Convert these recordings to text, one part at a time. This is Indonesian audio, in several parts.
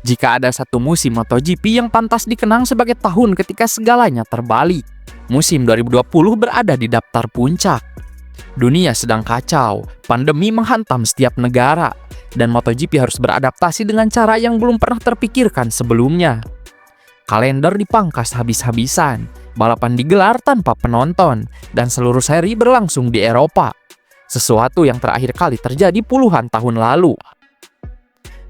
Jika ada satu musim MotoGP yang pantas dikenang sebagai tahun ketika segalanya terbalik, musim 2020 berada di daftar puncak. Dunia sedang kacau, pandemi menghantam setiap negara, dan MotoGP harus beradaptasi dengan cara yang belum pernah terpikirkan sebelumnya. Kalender dipangkas habis-habisan, balapan digelar tanpa penonton, dan seluruh seri berlangsung di Eropa. Sesuatu yang terakhir kali terjadi puluhan tahun lalu.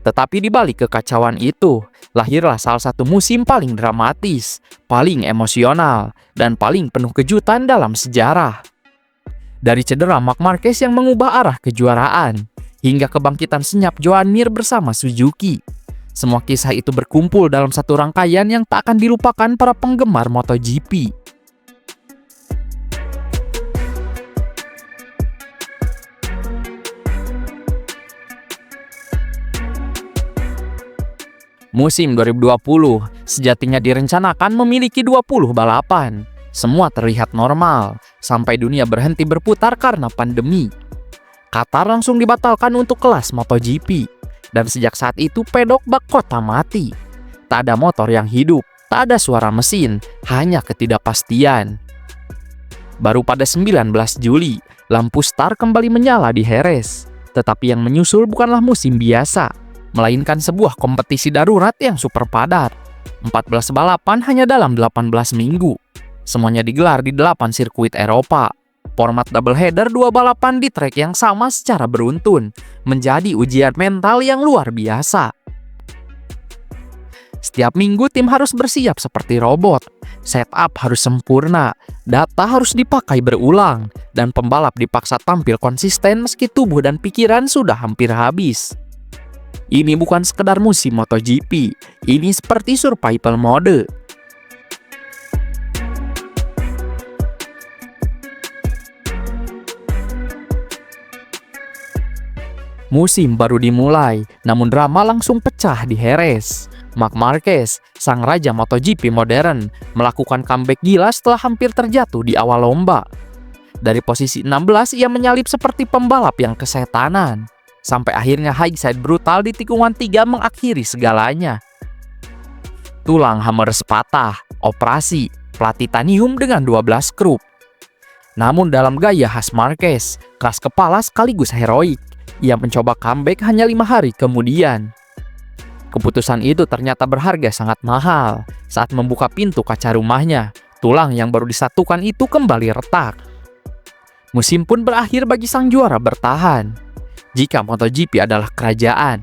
Tetapi di balik kekacauan itu, lahirlah salah satu musim paling dramatis, paling emosional, dan paling penuh kejutan dalam sejarah. Dari cedera Marc Marquez yang mengubah arah kejuaraan, hingga kebangkitan senyap Joan Mir bersama Suzuki. Semua kisah itu berkumpul dalam satu rangkaian yang tak akan dilupakan para penggemar MotoGP. Musim 2020 sejatinya direncanakan memiliki 20 balapan. Semua terlihat normal, sampai dunia berhenti berputar karena pandemi. Qatar langsung dibatalkan untuk kelas MotoGP. Dan sejak saat itu pedok bak kota mati. Tak ada motor yang hidup, tak ada suara mesin, hanya ketidakpastian. Baru pada 19 Juli, lampu star kembali menyala di Jerez. Tetapi yang menyusul bukanlah musim biasa, melainkan sebuah kompetisi darurat yang super padat. 14 balapan hanya dalam 18 minggu. Semuanya digelar di 8 sirkuit Eropa. Format double header 2 balapan di trek yang sama secara beruntun menjadi ujian mental yang luar biasa. Setiap minggu tim harus bersiap seperti robot. Setup harus sempurna, data harus dipakai berulang, dan pembalap dipaksa tampil konsisten meski tubuh dan pikiran sudah hampir habis. Ini bukan sekedar musim MotoGP, ini seperti survival mode. Musim baru dimulai, namun drama langsung pecah di Jerez. Marc Marquez, sang raja MotoGP modern, melakukan comeback gila setelah hampir terjatuh di awal lomba. Dari posisi 16, ia menyalip seperti pembalap yang kesetanan. Sampai akhirnya high side brutal di tikungan 3 mengakhiri segalanya. Tulang Hammers patah, operasi, plat titanium dengan 12 skrup. Namun dalam gaya khas Marquez, keras kepala sekaligus heroik, ia mencoba comeback hanya 5 hari kemudian. Keputusan itu ternyata berharga sangat mahal. Saat membuka pintu kaca rumahnya, tulang yang baru disatukan itu kembali retak. Musim pun berakhir bagi sang juara bertahan. Jika MotoGP adalah kerajaan,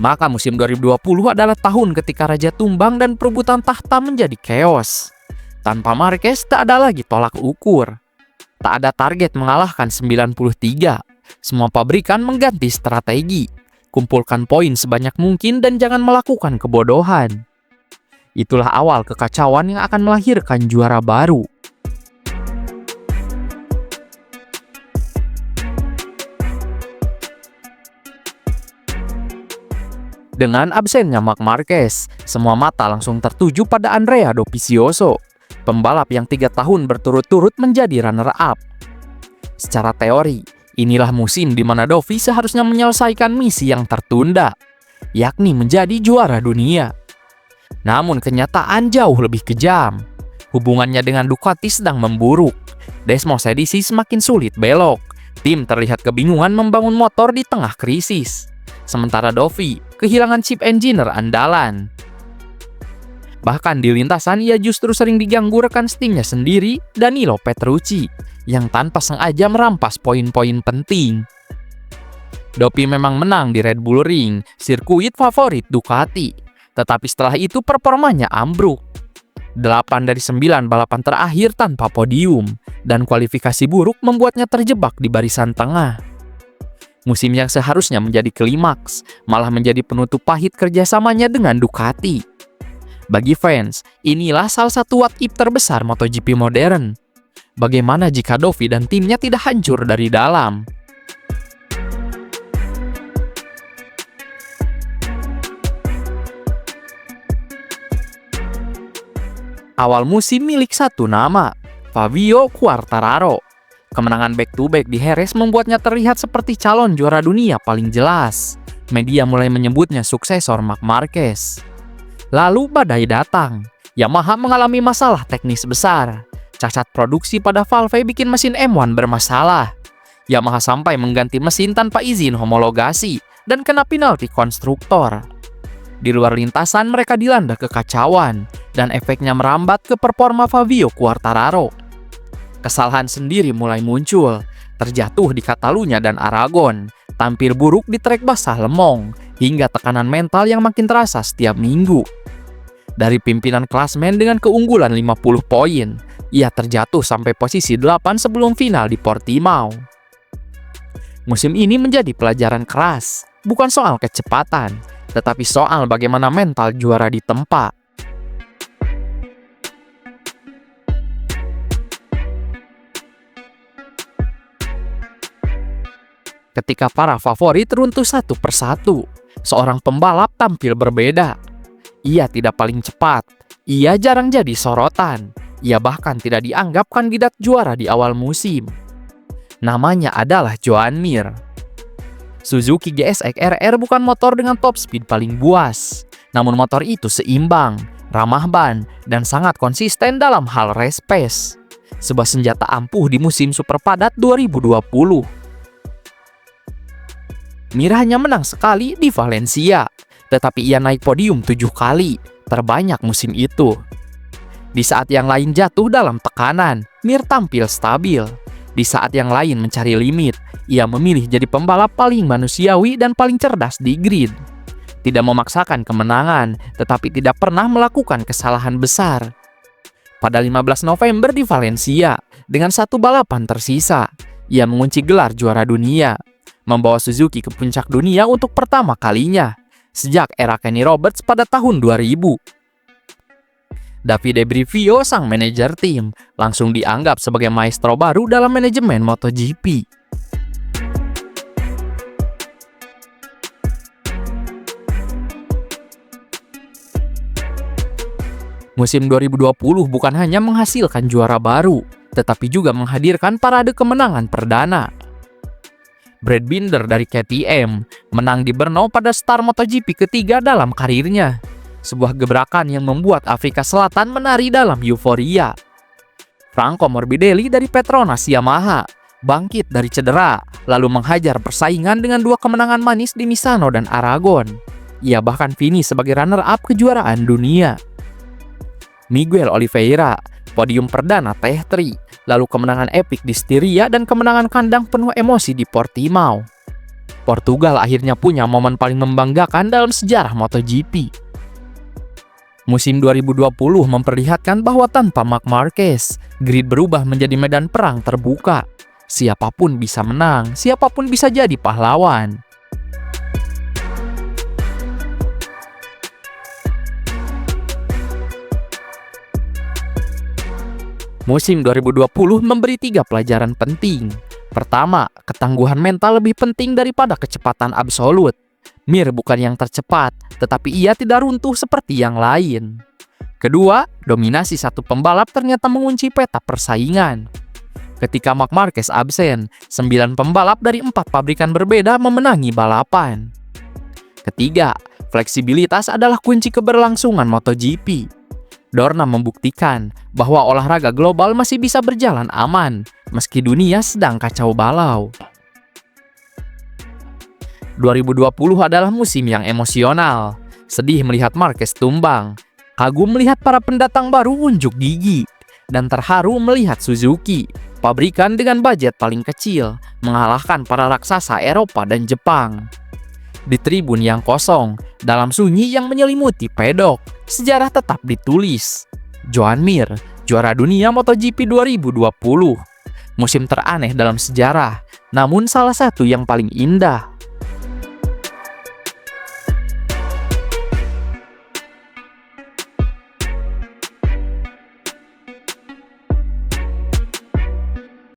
maka musim 2020 adalah tahun ketika raja tumbang dan perebutan tahta menjadi chaos. Tanpa Marquez tak ada lagi tolak ukur. Tak ada target mengalahkan 93. Semua pabrikan mengganti strategi, kumpulkan poin sebanyak mungkin dan jangan melakukan kebodohan. Itulah awal kekacauan yang akan melahirkan juara baru. Dengan absennya Marc Marquez, semua mata langsung tertuju pada Andrea Dovizioso, pembalap yang 3 tahun berturut-turut menjadi runner-up. Secara teori, inilah musim di mana Dovi seharusnya menyelesaikan misi yang tertunda, yakni menjadi juara dunia. Namun kenyataan jauh lebih kejam. Hubungannya dengan Ducati sedang memburuk. Desmos edisi semakin sulit belok. Tim terlihat kebingungan membangun motor di tengah krisis. Sementara Dovi kehilangan chip engineer andalan. Bahkan di lintasan ia justru sering diganggu rekan setimnya sendiri, Danilo Petrucci, yang tanpa sengaja merampas poin-poin penting. Dovi memang menang di Red Bull Ring, sirkuit favorit Ducati. Tetapi setelah itu performanya ambruk. 8 dari 9 balapan terakhir tanpa podium, dan kualifikasi buruk membuatnya terjebak di barisan tengah. Musim yang seharusnya menjadi klimaks, malah menjadi penutup pahit kerjasamanya dengan Ducati. Bagi fans, inilah salah satu what if terbesar MotoGP modern. Bagaimana jika Dovi dan timnya tidak hancur dari dalam? Awal musim milik satu nama, Fabio Quartararo. Kemenangan back-to-back di Jerez membuatnya terlihat seperti calon juara dunia paling jelas. Media mulai menyebutnya suksesor Marc Marquez. Lalu badai datang. Yamaha mengalami masalah teknis besar. Cacat produksi pada valve bikin mesin M1 bermasalah. Yamaha sampai mengganti mesin tanpa izin homologasi dan kena penalti konstruktor. Di luar lintasan mereka dilanda kekacauan dan efeknya merambat ke performa Fabio Quartararo. Kesalahan sendiri mulai muncul, terjatuh di Catalunya dan Aragon, tampil buruk di trek basah Lemong, hingga tekanan mental yang makin terasa setiap minggu. Dari pimpinan klasmen dengan keunggulan 50 poin, ia terjatuh sampai posisi 8 sebelum final di Portimao. Musim ini menjadi pelajaran keras, bukan soal kecepatan, tetapi soal bagaimana mental juara ditempa. Ketika para favorit runtuh satu persatu, seorang pembalap tampil berbeda. Ia tidak paling cepat, ia jarang jadi sorotan, ia bahkan tidak dianggap kandidat juara di awal musim. Namanya adalah Joan Mir. Suzuki GSX RR bukan motor dengan top speed paling buas, namun motor itu seimbang, ramah ban, dan sangat konsisten dalam hal race pace. Sebuah senjata ampuh di musim super padat 2020. Mir hanya menang sekali di Valencia, tetapi ia naik podium 7 kali, terbanyak musim itu. Di saat yang lain jatuh dalam tekanan, Mir tampil stabil. Di saat yang lain mencari limit, ia memilih jadi pembalap paling manusiawi dan paling cerdas di grid. Tidak memaksakan kemenangan, tetapi tidak pernah melakukan kesalahan besar. Pada 15 November di Valencia, dengan satu balapan tersisa, ia mengunci gelar juara dunia, membawa Suzuki ke puncak dunia untuk pertama kalinya sejak era Kenny Roberts pada tahun 2000. Davide Brivio, sang manajer tim, langsung dianggap sebagai maestro baru dalam manajemen MotoGP. Musim 2020 bukan hanya menghasilkan juara baru, tetapi juga menghadirkan parade kemenangan perdana. Brad Binder dari KTM menang di Brno pada start MotoGP ketiga dalam karirnya. Sebuah gebrakan yang membuat Afrika Selatan menari dalam euforia. Franco Morbidelli dari Petronas Yamaha bangkit dari cedera, lalu menghajar persaingan dengan 2 kemenangan manis di Misano dan Aragon. Ia bahkan finish sebagai runner-up kejuaraan dunia. Miguel Oliveira, podium perdana T3, lalu kemenangan epik di Styria dan kemenangan kandang penuh emosi di Portimao. Portugal akhirnya punya momen paling membanggakan dalam sejarah MotoGP. Musim 2020 memperlihatkan bahwa tanpa Marc Marquez, grid berubah menjadi medan perang terbuka. Siapapun bisa menang, siapapun bisa jadi pahlawan. Musim 2020 memberi 3 pelajaran penting. Pertama, ketangguhan mental lebih penting daripada kecepatan absolut. Mir bukan yang tercepat, tetapi ia tidak runtuh seperti yang lain. Kedua, dominasi satu pembalap ternyata mengunci peta persaingan. Ketika Marc Marquez absen, 9 pembalap dari 4 pabrikan berbeda memenangi balapan. Ketiga, fleksibilitas adalah kunci keberlangsungan MotoGP. Dorna membuktikan bahwa olahraga global masih bisa berjalan aman, meski dunia sedang kacau balau. 2020 adalah musim yang emosional. Sedih melihat Marquez tumbang, kagum melihat para pendatang baru unjuk gigi, dan terharu melihat Suzuki, pabrikan dengan budget paling kecil, mengalahkan para raksasa Eropa dan Jepang. Di tribun yang kosong, dalam sunyi yang menyelimuti pedok, sejarah tetap ditulis. Joan Mir, juara dunia MotoGP 2020. Musim teraneh dalam sejarah, namun salah satu yang paling indah.